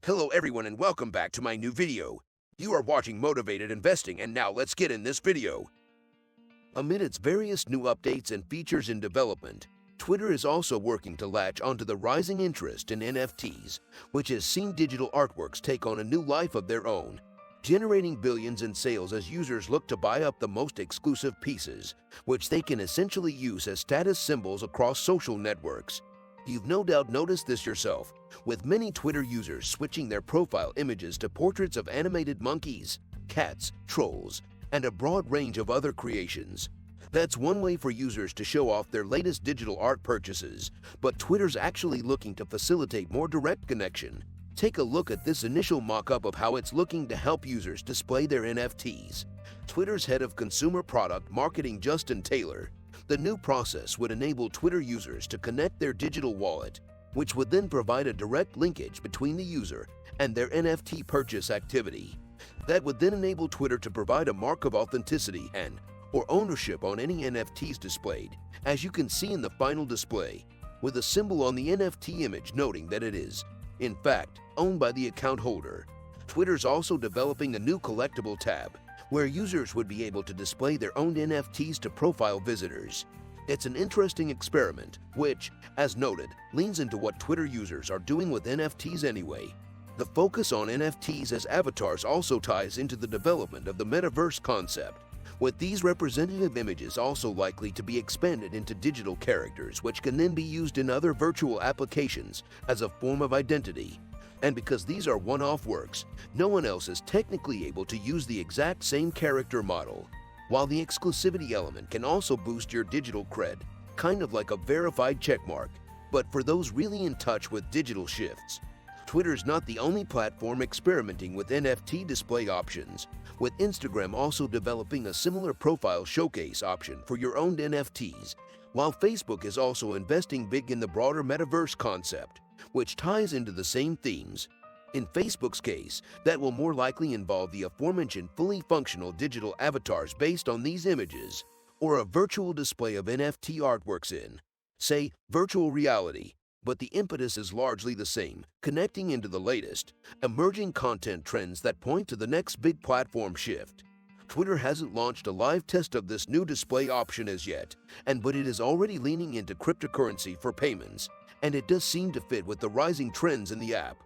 Hello everyone and welcome back to my new video. You are watching Motivated Investing and now let's get in this video. Amid its various new updates and features in development, Twitter is also working to latch onto the rising interest in NFTs, which has seen digital artworks take on a new life of their own, generating billions in sales as users look to buy up the most exclusive pieces, which they can essentially use as status symbols across social networks. You've no doubt noticed this yourself, with many Twitter users switching their profile images to portraits of animated monkeys, cats, trolls, and a broad range of other creations. That's one way for users to show off their latest digital art purchases, but Twitter's actually looking to facilitate more direct connection. Take a look at this initial mock-up of how it's looking to help users display their NFTs. Twitter's head of consumer product marketing, Justin Taylor. The new process would enable Twitter users to connect their digital wallet, which would then provide a direct linkage between the user and their NFT purchase activity. That would then enable Twitter to provide a mark of authenticity or ownership on any NFTs displayed, as you can see in the final display, with a symbol on the NFT image noting that it is, in fact, owned by the account holder. Twitter's also developing a new collectible tab, where users would be able to display their own NFTs to profile visitors. It's an interesting experiment, which, as noted, leans into what Twitter users are doing with NFTs anyway. The focus on NFTs as avatars also ties into the development of the metaverse concept, with these representative images also likely to be expanded into digital characters which can then be used in other virtual applications as a form of identity. And because these are one-off works, no one else is technically able to use the exact same character model. While the exclusivity element can also boost your digital cred, kind of like a verified checkmark, but for those really in touch with digital shifts. Twitter's not the only platform experimenting with NFT display options, with Instagram also developing a similar profile showcase option for your own NFTs, while Facebook is also investing big in the broader metaverse concept, which ties into the same themes. In Facebook's case, that will more likely involve the aforementioned fully functional digital avatars based on these images, or a virtual display of NFT artworks in, say, virtual reality, but the impetus is largely the same, connecting into the latest, emerging content trends that point to the next big platform shift. Twitter hasn't launched a live test of this new display option as yet, but it is already leaning into cryptocurrency for payments, and it does seem to fit with the rising trends in the app.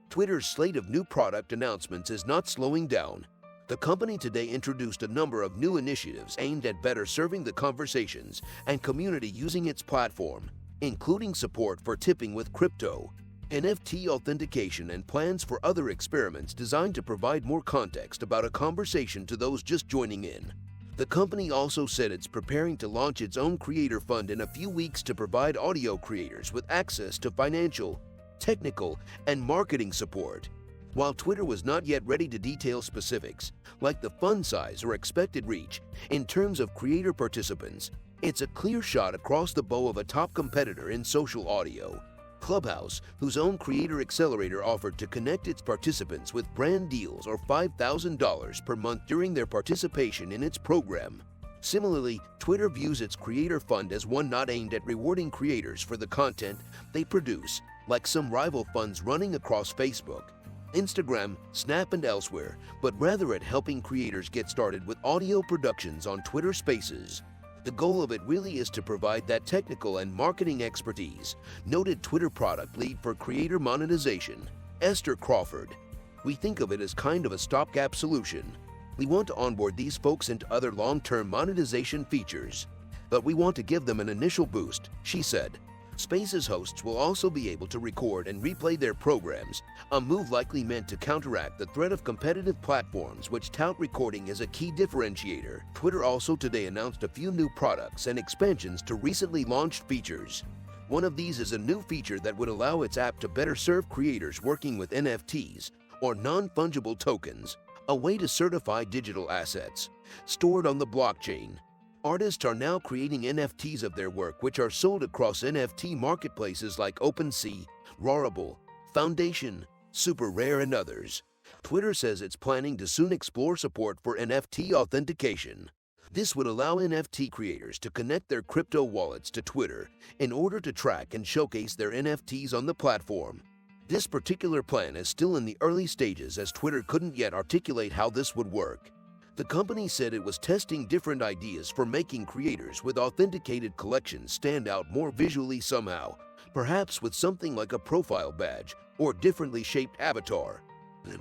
Twitter's slate of new product announcements is not slowing down. The company today introduced a number of new initiatives aimed at better serving the conversations and community using its platform, including support for tipping with crypto, NFT authentication, and plans for other experiments designed to provide more context about a conversation to those just joining in. The company also said it's preparing to launch its own creator fund in a few weeks to provide audio creators with access to financial, technical, and marketing support. While Twitter was not yet ready to detail specifics, like the fund size or expected reach, in terms of creator participants, it's a clear shot across the bow of a top competitor in social audio, Clubhouse, whose own Creator Accelerator offered to connect its participants with brand deals or $5,000 per month during their participation in its program. Similarly, Twitter views its Creator Fund as one not aimed at rewarding creators for the content they produce, like some rival funds running across Facebook, Instagram, Snap, and elsewhere, but rather at helping creators get started with audio productions on Twitter Spaces. The goal of it really is to provide that technical and marketing expertise, noted Twitter product lead for creator monetization, Esther Crawford. We think of it as kind of a stopgap solution. We want to onboard these folks into other long-term monetization features, but we want to give them an initial boost, she said. Spaces hosts will also be able to record and replay their programs, a move likely meant to counteract the threat of competitive platforms which tout recording as a key differentiator. Twitter also today announced a few new products and expansions to recently launched features. One of these is a new feature that would allow its app to better serve creators working with NFTs, or non-fungible tokens, a way to certify digital assets stored on the blockchain. Artists are now creating NFTs of their work which are sold across NFT marketplaces like OpenSea, Rarible, Foundation, Super Rare, and others. Twitter says it's planning to soon explore support for NFT authentication. This would allow NFT creators to connect their crypto wallets to Twitter in order to track and showcase their NFTs on the platform. This particular plan is still in the early stages as Twitter couldn't yet articulate how this would work. The company said it was testing different ideas for making creators with authenticated collections stand out more visually somehow, perhaps with something like a profile badge or differently shaped avatar.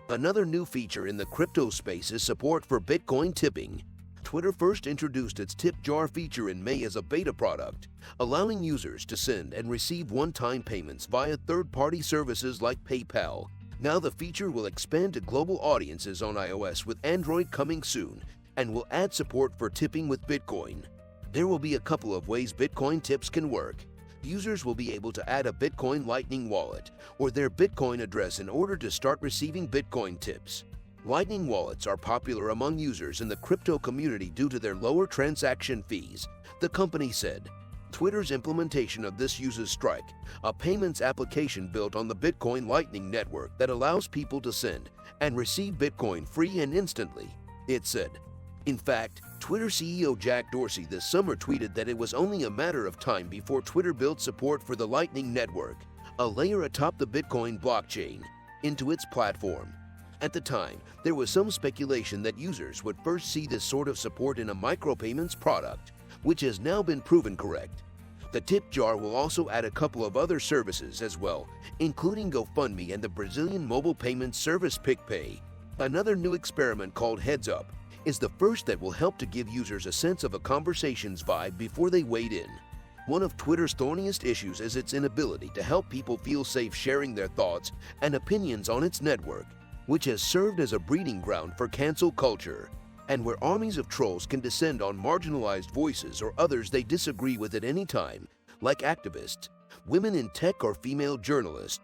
Another new feature in the crypto space is support for Bitcoin tipping. Twitter first introduced its tip jar feature in May as a beta product, allowing users to send and receive one-time payments via third-party services like PayPal. Now the feature will expand to global audiences on iOS with Android coming soon and will add support for tipping with Bitcoin. There will be a couple of ways Bitcoin tips can work. Users will be able to add a Bitcoin Lightning wallet or their Bitcoin address in order to start receiving Bitcoin tips. Lightning wallets are popular among users in the crypto community due to their lower transaction fees, the company said. Twitter's implementation of this uses Strike, a payments application built on the Bitcoin Lightning network that allows people to send and receive Bitcoin free and instantly, it said. In fact, Twitter CEO Jack Dorsey this summer tweeted that it was only a matter of time before Twitter built support for the Lightning network, a layer atop the Bitcoin blockchain, into its platform. At the time, there was some speculation that users would first see this sort of support in a micropayments product, which has now been proven correct. The tip jar will also add a couple of other services as well, including GoFundMe and the Brazilian mobile payment service PicPay. Another new experiment called Heads Up is the first that will help to give users a sense of a conversation's vibe before they wade in. One of Twitter's thorniest issues is its inability to help people feel safe sharing their thoughts and opinions on its network, which has served as a breeding ground for cancel culture, and where armies of trolls can descend on marginalized voices or others they disagree with at any time, like activists, women in tech, or female journalists.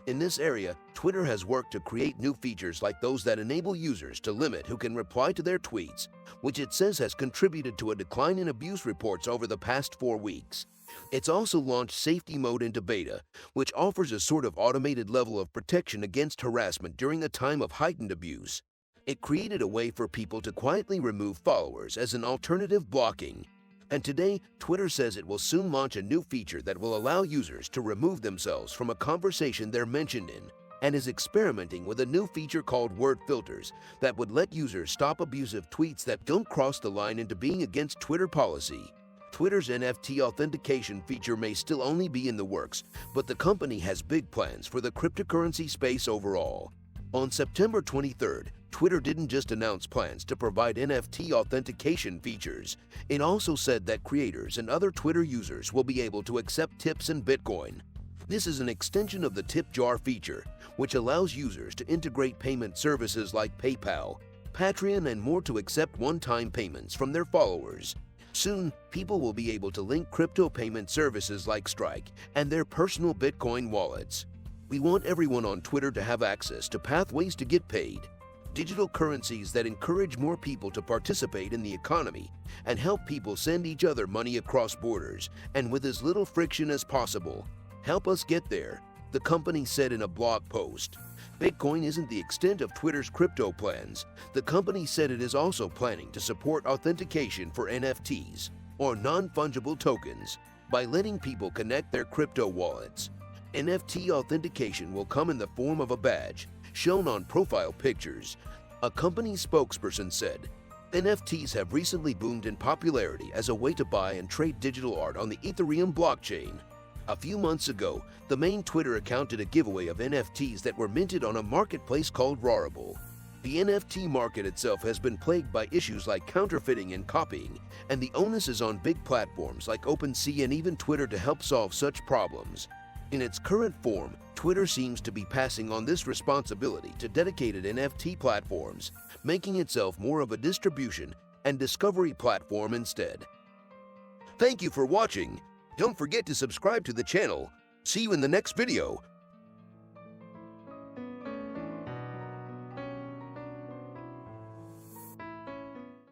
In this area, Twitter has worked to create new features like those that enable users to limit who can reply to their tweets, which it says has contributed to a decline in abuse reports over the past 4 weeks. It's also launched safety mode into beta, which offers a sort of automated level of protection against harassment during a time of heightened abuse. It created a way for people to quietly remove followers as an alternative blocking. And today, Twitter says it will soon launch a new feature that will allow users to remove themselves from a conversation they're mentioned in, and is experimenting with a new feature called word filters that would let users stop abusive tweets that don't cross the line into being against Twitter policy. Twitter's NFT authentication feature may still only be in the works, but the company has big plans for the cryptocurrency space overall. On September 23rd, Twitter didn't just announce plans to provide NFT authentication features. It also said that creators and other Twitter users will be able to accept tips in Bitcoin. This is an extension of the tip jar feature, which allows users to integrate payment services like PayPal, Patreon, and more to accept one-time payments from their followers. Soon, people will be able to link crypto payment services like Strike and their personal Bitcoin wallets. We want everyone on Twitter to have access to pathways to get paid, digital currencies that encourage more people to participate in the economy and help people send each other money across borders and with as little friction as possible. Help us get there, the company said in a blog post. Bitcoin isn't the extent of Twitter's crypto plans. The company said it is also planning to support authentication for NFTs, or non-fungible tokens, by letting people connect their crypto wallets. NFT authentication will come in the form of a badge, shown on profile pictures, a company spokesperson said. NFTs have recently boomed in popularity as a way to buy and trade digital art on the Ethereum blockchain. A few months ago, the main Twitter account did a giveaway of NFTs that were minted on a marketplace called Rarible. The NFT market itself has been plagued by issues like counterfeiting and copying, and the onus is on big platforms like OpenSea and even Twitter to help solve such problems. In its current form, Twitter seems to be passing on this responsibility to dedicated NFT platforms, making itself more of a distribution and discovery platform instead. Thank you for watching. Don't forget to subscribe to the channel. See you in the next video.